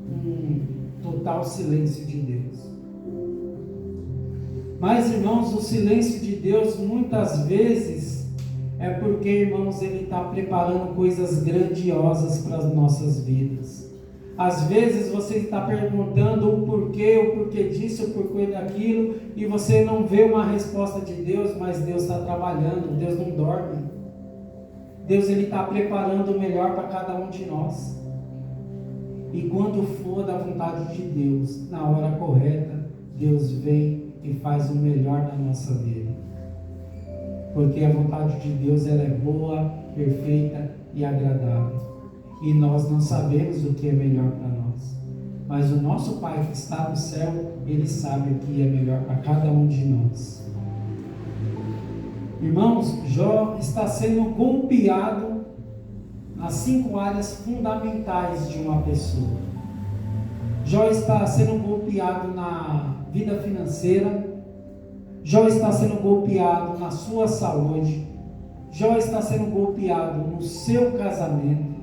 um total silêncio de Deus. Mas, irmãos, o silêncio de Deus muitas vezes é porque, irmãos, Ele está preparando coisas grandiosas para as nossas vidas. Às vezes você está perguntando o porquê disso, o porquê daquilo, e você não vê uma resposta de Deus, mas Deus está trabalhando, Deus não dorme. Deus ele está preparando o melhor para cada um de nós. E quando for da vontade de Deus, na hora correta, Deus vem e faz o melhor na nossa vida. Porque a vontade de Deus ela é boa, perfeita e agradável. E nós não sabemos o que é melhor para nós. Mas o nosso Pai que está no céu, Ele sabe o que é melhor para cada um de nós. Irmãos, Jó está sendo golpeado nas 5 áreas fundamentais de uma pessoa. Jó está sendo golpeado na vida financeira. Jó está sendo golpeado na sua saúde. Jó está sendo golpeado no seu casamento.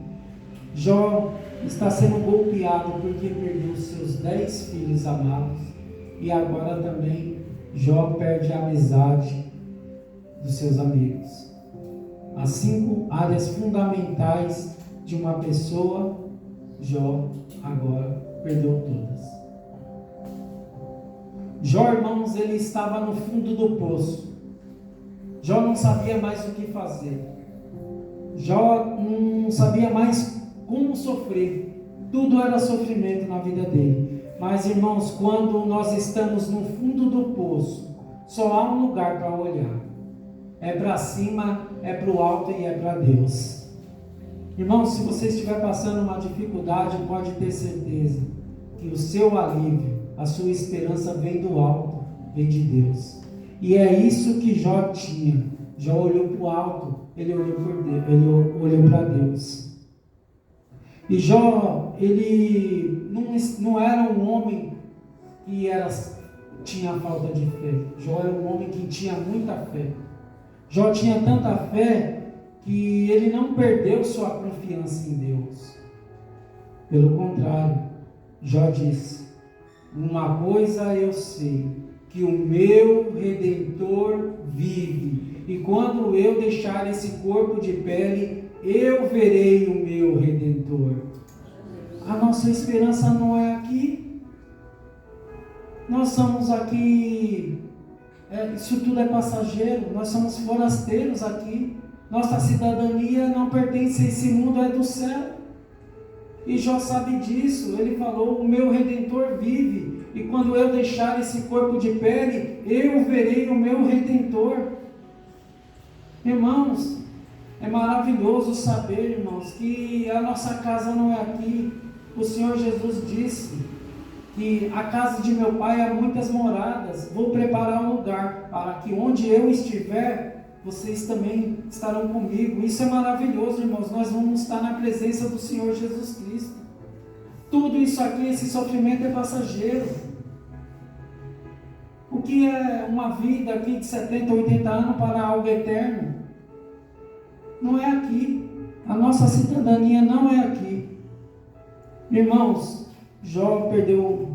Jó está sendo golpeado porque perdeu seus 10 filhos amados. E agora também Jó perde a amizade dos seus amigos. As 5 áreas fundamentais de uma pessoa, Jó agora perdeu todas. Jó, irmãos, ele estava no fundo do poço. Jó não sabia mais o que fazer. Jó não sabia mais como sofrer. Tudo era sofrimento na vida dele. Mas, irmãos, quando nós estamos no fundo do poço, só há um lugar para olhar. É para cima, é para o alto e é para Deus. Irmãos, se você estiver passando uma dificuldade, pode ter certeza que o seu alívio, a sua esperança vem do alto, vem de Deus. E é isso que Jó tinha. Jó olhou para o alto, ele olhou por Deus, ele olhou para Deus. E Jó, ele não era um homem que tinha falta de fé. Jó era um homem que tinha muita fé. Jó tinha tanta fé que ele não perdeu sua confiança em Deus. Pelo contrário, Jó disse: uma coisa eu sei, que o meu Redentor vive, e quando eu deixar esse corpo de pele, eu verei o meu Redentor. A nossa esperança não é aqui. Nós somos aqui, isso tudo é passageiro, nós somos forasteiros aqui. Nossa cidadania não pertence a esse mundo, é do céu. E Jó sabe disso. Ele falou: o meu Redentor vive, e quando eu deixar esse corpo de pele, eu verei o meu Redentor. Irmãos, é maravilhoso saber, irmãos, que a nossa casa não é aqui. O Senhor Jesus disse que a casa de meu Pai há muitas moradas. Vou preparar um lugar para que onde eu estiver, vocês também estarão comigo. Isso é maravilhoso, irmãos. Nós vamos estar na presença do Senhor Jesus Cristo. Tudo isso aqui, esse sofrimento é passageiro. O que é uma vida aqui de 70, 80 anos para algo eterno? Não é aqui. A nossa cidadania não é aqui. Irmãos, Jó perdeu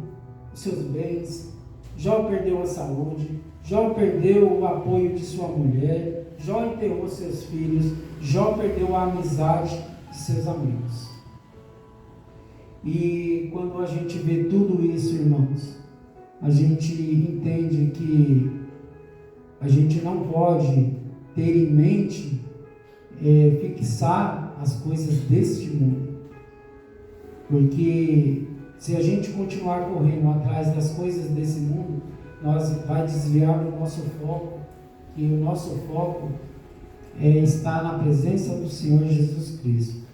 os seus bens, Jó perdeu a saúde, Jó perdeu o apoio de sua mulher, Jó enterrou seus filhos, Jó perdeu a amizade de seus amigos. E quando a gente vê tudo isso, irmãos, a gente entende que a gente não pode ter em mente fixar as coisas deste mundo. Porque se a gente continuar correndo atrás das coisas desse mundo, nós vai desviar o nosso foco. E o nosso foco está na presença do Senhor Jesus Cristo.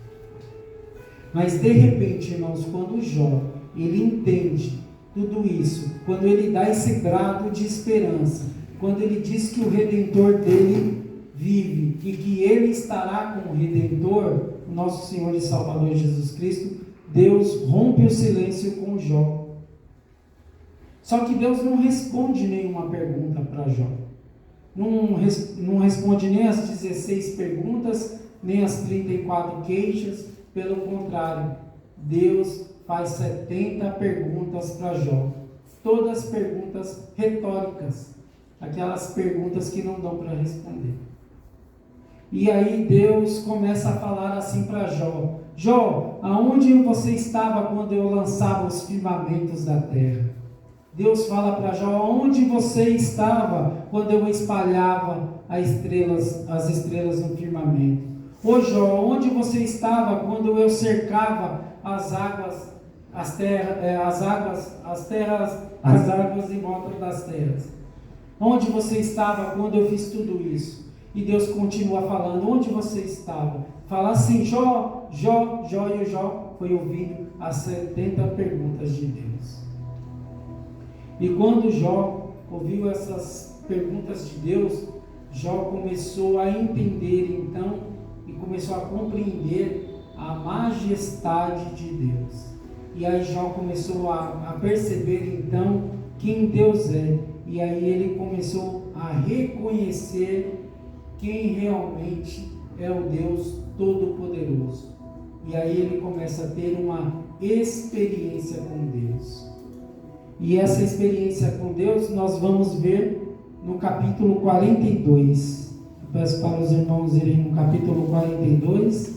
Mas de repente, irmãos, quando Jó, ele entende tudo isso, quando ele dá esse grado de esperança, quando ele diz que o Redentor dele vive e que ele estará com o Redentor, o nosso Senhor e Salvador Jesus Cristo, Deus rompe o silêncio com Jó. Só que Deus não responde nenhuma pergunta para Jó. Não responde nem as 16 perguntas, nem as 34 queixas. Pelo contrário, Deus faz 70 perguntas para Jó. Todas perguntas retóricas. Aquelas perguntas que não dão para responder. E aí Deus começa a falar assim para Jó: Jó, aonde você estava quando eu lançava os firmamentos da terra? Deus fala para Jó: aonde você estava quando eu espalhava as estrelas no firmamento? Ô Jó, onde você estava quando eu cercava as águas em volta das terras? Onde você estava quando eu fiz tudo isso? E Deus continua falando: onde você estava? Fala assim: Jó, Jó, Jó, e o Jó foi ouvindo as 70 perguntas de Deus. E quando Jó ouviu essas perguntas de Deus, Jó começou a entender então, e começou a compreender a majestade de Deus. E aí Jó começou a perceber então quem Deus é. E aí ele começou a reconhecer quem realmente é o Deus Todo-Poderoso. E aí ele começa a ter uma experiência com Deus. E essa experiência com Deus nós vamos ver no capítulo 42. Eu peço para os irmãos irem no capítulo 42.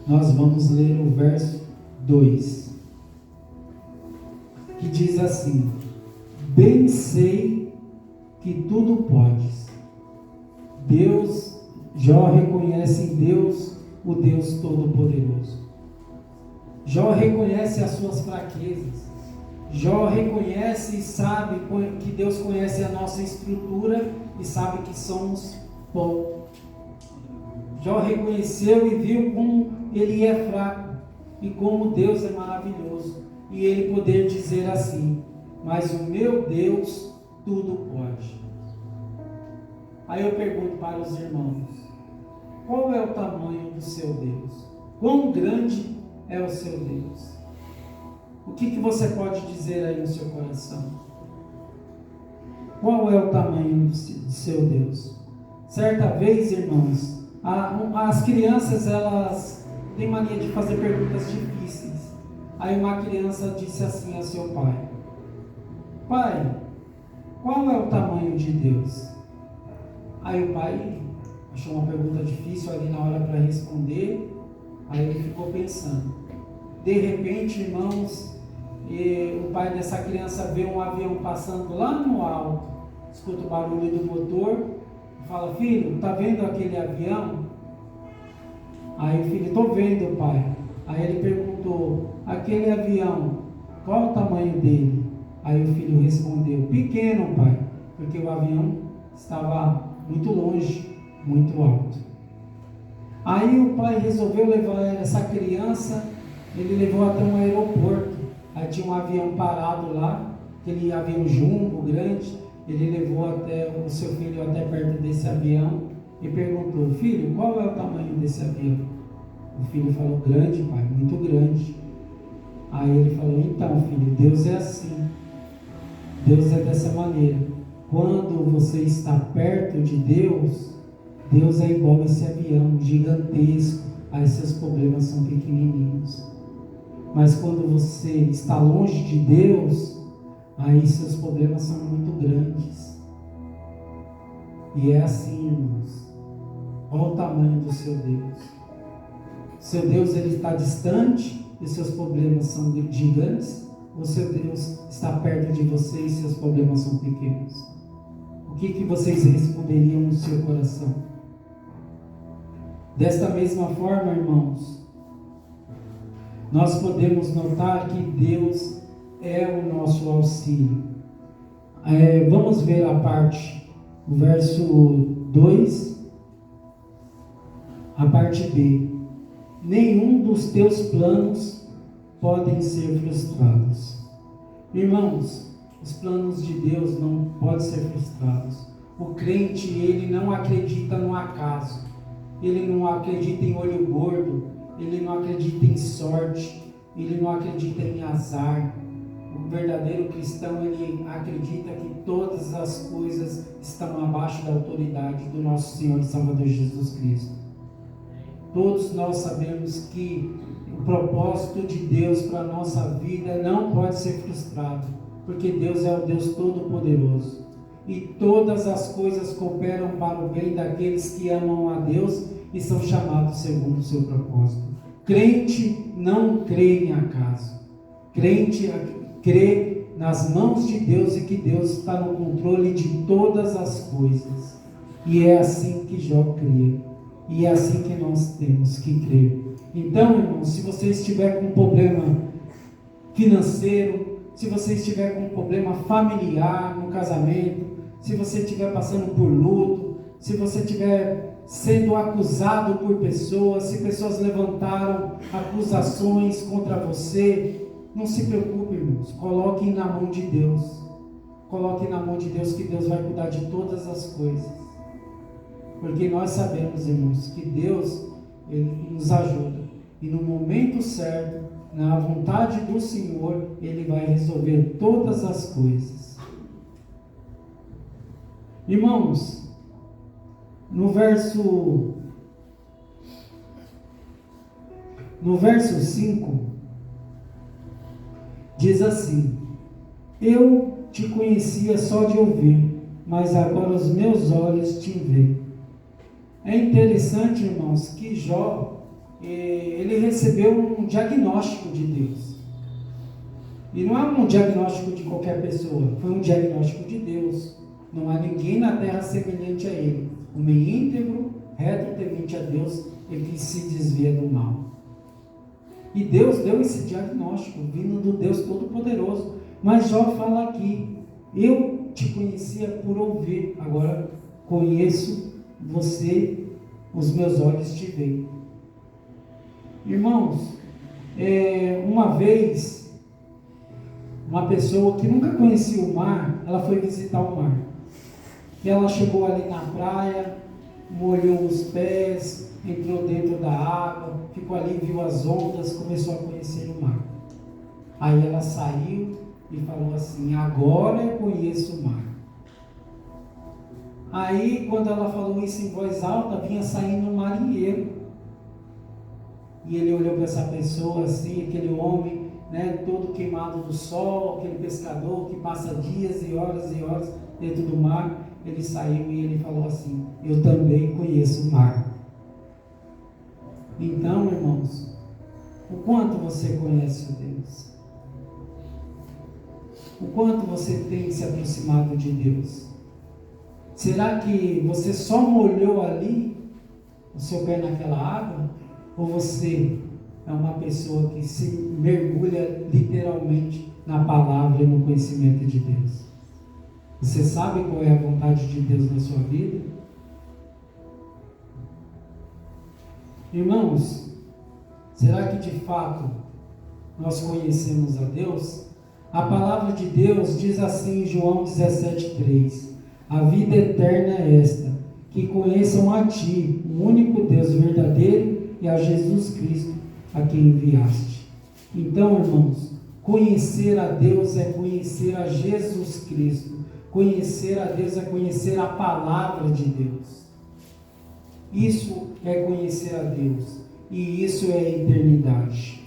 Nós vamos ler o verso 2, que diz assim: bem sei que tudo podes. Deus, Jó reconhece em Deus o Deus Todo-Poderoso. Jó reconhece as suas fraquezas. Jó reconhece e sabe que Deus conhece a nossa estrutura e sabe que somos pó. Jó reconheceu e viu como ele é fraco e como Deus é maravilhoso. E ele poder dizer assim: mas o meu Deus tudo pode. Aí eu pergunto para os irmãos: qual é o tamanho do seu Deus? Quão grande é o seu Deus? O que você pode dizer aí no seu coração? Qual é o tamanho do seu Deus? Certa vez, irmãos, as crianças, elas têm mania de fazer perguntas difíceis. Aí uma criança disse assim a seu pai: pai, qual é o tamanho de Deus? Aí o pai achou uma pergunta difícil ali na hora para responder. Aí ele ficou pensando. De repente, irmãos, o pai dessa criança vê um avião passando lá no alto, escuta o barulho do motor, fala: filho, tá vendo aquele avião? Aí o filho: tô vendo, pai. Aí ele perguntou: aquele avião, qual o tamanho dele? Aí o filho respondeu: pequeno, pai, porque o avião estava muito longe, muito alto. Aí o pai resolveu levar essa criança, ele levou até um aeroporto. Aí tinha um avião parado lá, aquele avião jumbo grande. Ele levou até o seu filho até perto desse avião e perguntou: filho, qual é o tamanho desse avião? O filho falou: grande, pai, muito grande. Aí ele falou: então, filho, Deus é assim. Deus é dessa maneira. Quando você está perto de Deus, Deus é igual esse avião gigantesco. Aí seus problemas são pequenininhos. Mas quando você está longe de Deus, aí seus problemas são muito grandes. E é assim, irmãos. Olha o tamanho do seu Deus. Seu Deus, ele está distante e seus problemas são gigantes? Ou seu Deus está perto de você e seus problemas são pequenos? O que vocês responderiam no seu coração? Desta mesma forma, irmãos, nós podemos notar que Deus é o nosso auxílio. Vamos ver a parte, o verso 2, a parte B. Nenhum dos teus planos podem ser frustrados. Irmãos, os planos de Deus não podem ser frustrados. O crente, ele não acredita no acaso. Ele não acredita em olho gordo. Ele não acredita em sorte. Ele não acredita em azar. O verdadeiro cristão, ele acredita que todas as coisas estão abaixo da autoridade do nosso Senhor e Salvador Jesus Cristo. Todos nós sabemos que o propósito de Deus para a nossa vida não pode ser frustrado, porque Deus é o Deus Todo-Poderoso. E todas as coisas cooperam para o bem daqueles que amam a Deus e são chamados segundo o seu propósito. Crente não crê em acaso. Crente crê nas mãos de Deus e que Deus está no controle de todas as coisas. E é assim que Jó crê. E é assim que nós temos que crer. Então, irmãos, se você estiver com um problema financeiro, se você estiver com um problema familiar no casamento, se você estiver passando por luto, se você estiver sendo acusado por pessoas, se pessoas levantaram acusações contra você, não se preocupe, irmãos. Coloquem na mão de Deus. Coloquem na mão de Deus, que Deus vai cuidar de todas as coisas. Porque nós sabemos, irmãos, que Deus, ele nos ajuda. E no momento certo, na vontade do Senhor, Ele vai resolver todas as coisas. Irmãos, no verso 5, diz assim: eu te conhecia só de ouvir, mas agora os meus olhos te veem. É interessante, irmãos, que Jó, ele recebeu um diagnóstico de Deus. E não é um diagnóstico de qualquer pessoa, foi um diagnóstico de Deus. Não há ninguém na terra semelhante a ele. Homem íntegro, reto, temente a Deus e que se desvia do mal. E Deus deu esse diagnóstico, vindo do Deus Todo-Poderoso. Mas Jó fala aqui: eu te conhecia por ouvir, agora conheço você os meus olhos te veem. Irmãos, uma vez, uma pessoa que nunca conhecia o mar, ela foi visitar o mar. E ela chegou ali na praia, molhou os pés, entrou dentro da água, ficou ali, viu as ondas, começou a conhecer o mar. Aí ela saiu e falou assim: agora eu conheço o mar. Aí, quando ela falou isso em voz alta, vinha saindo um marinheiro. E ele olhou para essa pessoa assim, aquele homem, né, todo queimado do sol, aquele pescador que passa dias e horas dentro do mar. Ele saiu e ele falou assim: eu também conheço o mar. Então, irmãos, o quanto você conhece o Deus? O quanto você tem se aproximado de Deus? Será que você só molhou ali o seu pé naquela água? Ou você é uma pessoa que se mergulha literalmente na palavra e no conhecimento de Deus? Você sabe qual é a vontade de Deus na sua vida? Irmãos, será que de fato nós conhecemos a Deus? A palavra de Deus diz assim em João 17,3: a vida eterna é esta, que conheçam a Ti, o único Deus verdadeiro, e a Jesus Cristo, a quem enviaste. Então, irmãos, conhecer a Deus é conhecer a Jesus Cristo. Conhecer a Deus é conhecer a palavra de Deus. Isso é conhecer a Deus. E isso é eternidade.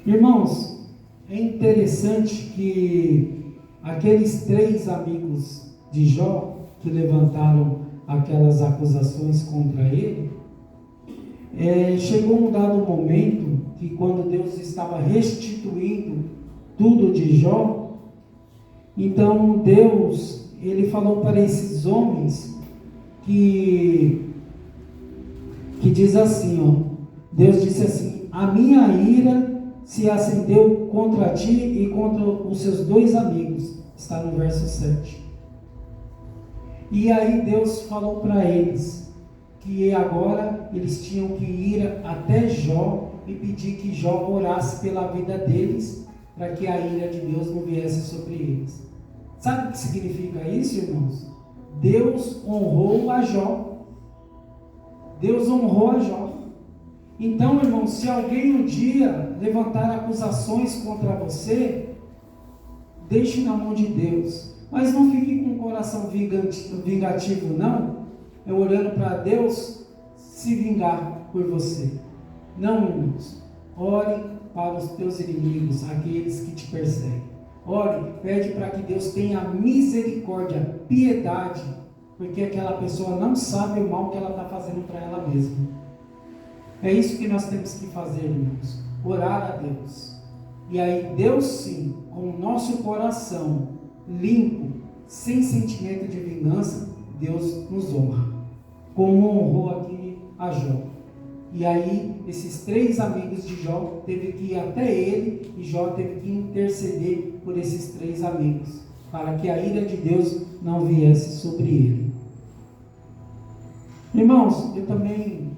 Irmãos, é interessante que aqueles 3 amigos de Jó, que levantaram aquelas acusações contra ele, chegou um dado momento que, quando Deus estava restituindo tudo de Jó, então Deus, ele falou para esses homens que diz assim, Deus disse assim: a minha ira se acendeu contra ti e contra os seus 2 amigos. Está no verso 7. E aí Deus falou para eles que agora eles tinham que ir até Jó e pedir que Jó orasse pela vida deles, para que a ira de Deus não viesse sobre eles. Sabe o que significa isso, irmãos? Deus honrou a Jó. Deus honrou a Jó. Então, irmãos, se alguém um dia levantar acusações contra você, deixe na mão de Deus. Mas não fique com o coração vingativo, não. Olhando para Deus se vingar por você. Não, irmãos. Ore para os teus inimigos, aqueles que te perseguem. Ore, pede para que Deus tenha misericórdia, piedade, porque aquela pessoa não sabe o mal que ela está fazendo para ela mesma. É isso que nós temos que fazer, irmãos. Orar a Deus. E aí Deus sim, com o nosso coração limpo, sem sentimento de vingança, Deus nos honra, como honrou aqui a Jó. E aí esses 3 amigos de Jó teve que ir até ele, e Jó teve que interceder por esses 3 amigos, para que a ira de Deus não viesse sobre ele. Irmãos, eu também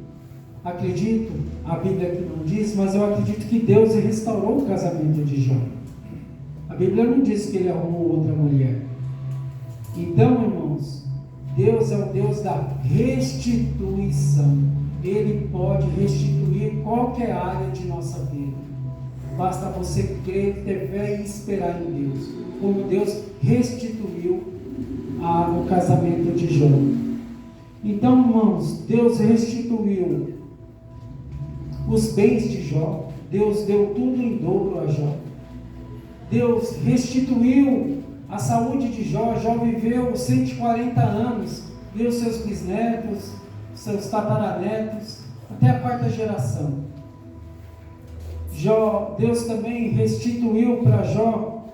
acredito, a Bíblia aqui não diz, mas eu acredito que Deus restaurou o casamento de Jó. A Bíblia não diz que ele arrumou outra mulher. Então, irmãos, Deus é o Deus da restituição. Ele pode restituir qualquer área de nossa vida. Basta você crer, ter fé e esperar em Deus. Como Deus restituiu o casamento de Jó. Então, irmãos, Deus restituiu os bens de Jó. Deus deu tudo em dobro a Jó. Deus restituiu a saúde de Jó. Jó viveu 140 anos, viu seus bisnetos, seus tataranetos, até a 4ª geração. Deus também restituiu para Jó,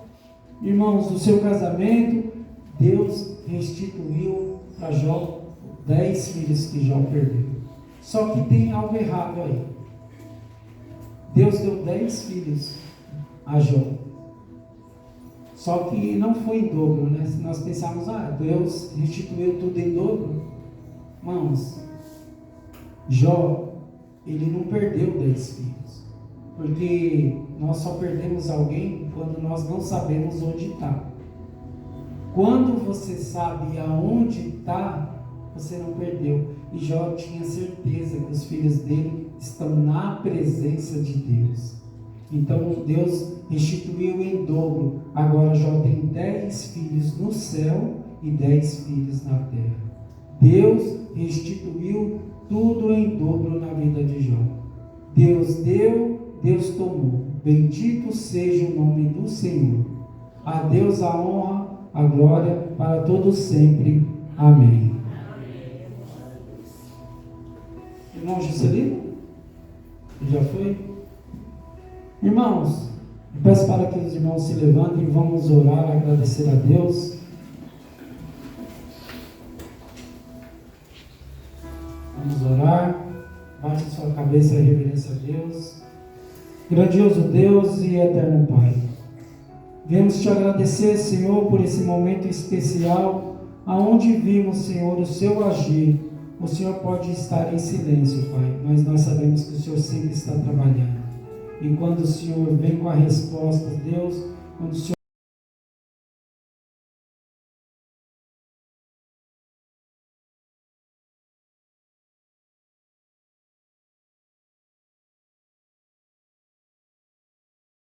irmãos, o seu casamento. Deus restituiu para Jó 10 filhos que Jó perdeu. Só que tem algo errado aí. Deus deu 10 filhos a Jó. Só que não foi em dobro, né? Se nós pensarmos, Deus restituiu tudo em dobro. Irmãos, Jó, ele não perdeu 10 filhos, porque nós só perdemos alguém quando nós não sabemos onde está. Quando você sabe aonde está, você não perdeu. E Jó tinha certeza que os filhos dele estão na presença de Deus. Então Deus restituiu em dobro. Agora Jó tem 10 filhos no céu e 10 filhos na terra. Deus restituiu tudo em dobro na vida de Jó. Deus deu, Deus tomou. Bendito seja o nome do Senhor. A Deus a honra, a glória para todos sempre. Amém. Irmão Juscelino? Já foi? Irmãos, eu peço para que os irmãos se levantem e vamos orar, agradecer a Deus. Vamos orar. Baixe sua cabeça em reverência a Deus. Grandioso Deus e eterno Pai, viemos te agradecer, Senhor, por esse momento especial, aonde vimos, Senhor, o seu agir. O Senhor pode estar em silêncio, Pai, mas nós sabemos que o Senhor sempre está trabalhando. E quando o Senhor vem com a resposta, Deus, quando o Senhor